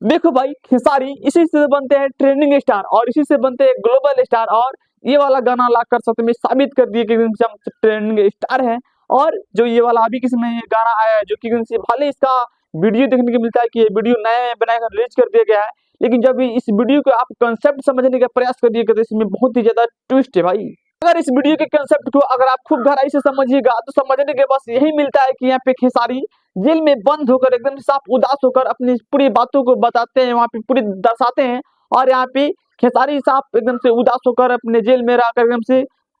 देखो भाई, खेसारी इसी से बनते हैं ट्रेंडिंग स्टार और इसी से बनते हैं ग्लोबल स्टार। और ये वाला गाना ला कर सत्य में साबित कर दिए कि एकदम से हम ट्रेंडिंग स्टार हैं। और जो ये वाला अभी के समय ये गाना आया है, जो कि एकदम से भले इसका वीडियो देखने को मिलता है कि ये वीडियो नया बनाकर रिलीज कर दिया गया है, लेकिन जब इस वीडियो को आप कंसेप्ट समझने का प्रयास करिएगा तो इसमें बहुत ही ज्यादा ट्विस्ट है भाई। अगर इस वीडियो के कंसेप्ट को अगर आप खूब गहराई से समझिएगा तो समझने के बस यही मिलता है कि यहाँ पे खेसारी जेल में बंद होकर एकदम साफ उदास होकर अपनी पूरी बातों को बताते हैं, वहां पे पूरी दर्शाते हैं। और यहाँ पे खेसारी साहब एकदम से उदास होकर अपने जेल में रहकर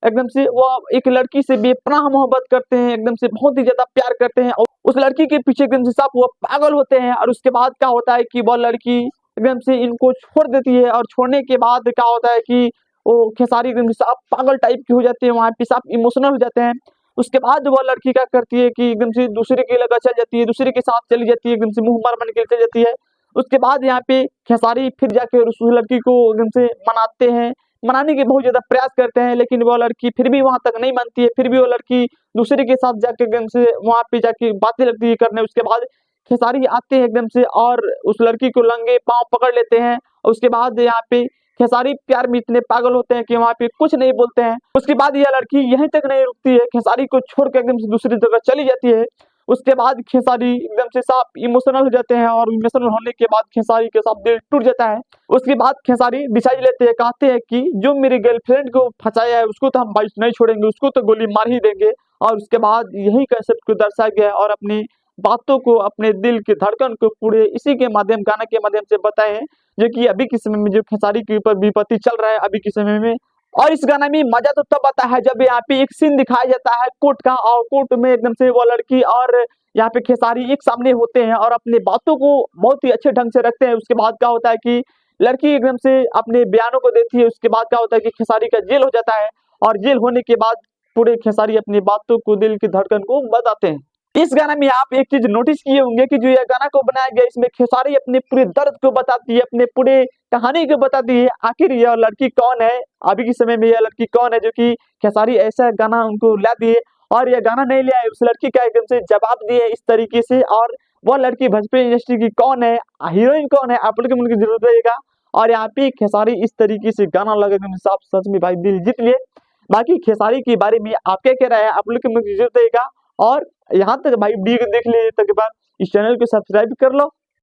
एकदम से वो एक लड़की से बेपनाह मोहब्बत करते हैं, एकदम से बहुत ही ज्यादा प्यार करते हैं और उस लड़की के पीछे एकदम से साहब वो पागल होते हैं। और उसके बाद क्या होता है कि वो लड़की एकदम से इनको छोड़ देती है और छोड़ने के बाद क्या होता है कि वो खेसारी एकदम से साहब पागल टाइप की हो जाती है, वहां पे साहब इमोशनल हो जाते हैं। उसके बाद वो लड़की क्या करती है कि एकदम से दूसरे की लगा चल जाती है, दूसरे के साथ चली जाती है, एकदम से मुंह मार बन के चली जाती है। उसके बाद यहाँ पे खेसारी फिर जाके उस लड़की को एकदम से मनाते हैं, मनाने के बहुत ज्यादा प्रयास करते हैं, लेकिन वो लड़की फिर भी वहां तक नहीं मानती है। फिर भी वो लड़की दूसरे के साथ जाके एकदम से वहां पे जाके बातें लगती है करने। उसके बाद खेसारी आते हैं एकदम से और उस लड़की को लंगे पांव पकड़ लेते हैं। और उसके बाद यहाँ पे खेसारी प्यार में इतने पागल होते हैं कि वहां पे कुछ नहीं बोलते हैं। उसके बाद यह लड़की यहीं तक नहीं रुकती है, खेसारी को छोड़ के एकदम से दूसरी जगह चली जाती है। उसके बाद खेसारी एकदम से साफ इमोशनल हो जाते हैं और इमोशनल होने के बाद खेसारी के साथ दिल टूट जाता है। उसके बाद खेसारी डिसाइड लेते हैं, कहते हैं कि जो मेरी गर्लफ्रेंड को फंसाया है उसको तो हम भाई नहीं छोड़ेंगे, उसको तो गोली मार ही देंगे। और उसके बाद यही कंसेप्ट को दर्शाया गया है और अपनी बातों को, अपने दिल की धड़कन को पूरे इसी के माध्यम, गाना के माध्यम से बताए हैं, जो कि अभी के समय में जो खेसारी के ऊपर विपत्ति चल रहा है अभी के समय में। और इस गाने में मजा तो तब आता है जब यहाँ पे एक सीन दिखाया जाता है कोर्ट का, और कोर्ट में एकदम से वो लड़की और यहाँ पे खेसारी एक सामने होते हैं और अपने बातों को बहुत ही अच्छे ढंग से रखते हैं। उसके बाद क्या होता है कि लड़की एकदम से अपने बयानों को देती है। उसके बाद क्या होता है कि खेसारी का जेल हो जाता है और जेल होने के बाद पूरे खेसारी अपनी बातों को, दिल की धड़कन को बताते हैं। इस गाने में आप एक चीज नोटिस किए होंगे कि जो यह गाना को बनाया गया, इसमें खेसारी अपने पूरे दर्द को बताती है, अपने पूरे कहानी को बताती है, आखिर यह लड़की कौन है, अभी के समय में यह लड़की कौन है जो कि खेसारी ऐसा गाना उनको ला दिए। और यह गाना नहीं लिया है, उस लड़की का एकदम से जवाब दिए इस तरीके से। और वह लड़की भोजपुरी इंडस्ट्री की कौन है, हीरोइन कौन है, आप लोग को मुझे जरूरत रहेगा। और यहाँ पे खेसारी इस तरीके से गाना लगा एकदम साफ, सच में भाई दिल जीत लिए। बाकी खेसारी के बारे में आप क्या कह रहे हैं, आप लोग को मुझे जरूरत रहेगा। और यहाँ तक भाई वीडियो को देख लिए तक के बाद इस चैनल को सब्सक्राइब कर लो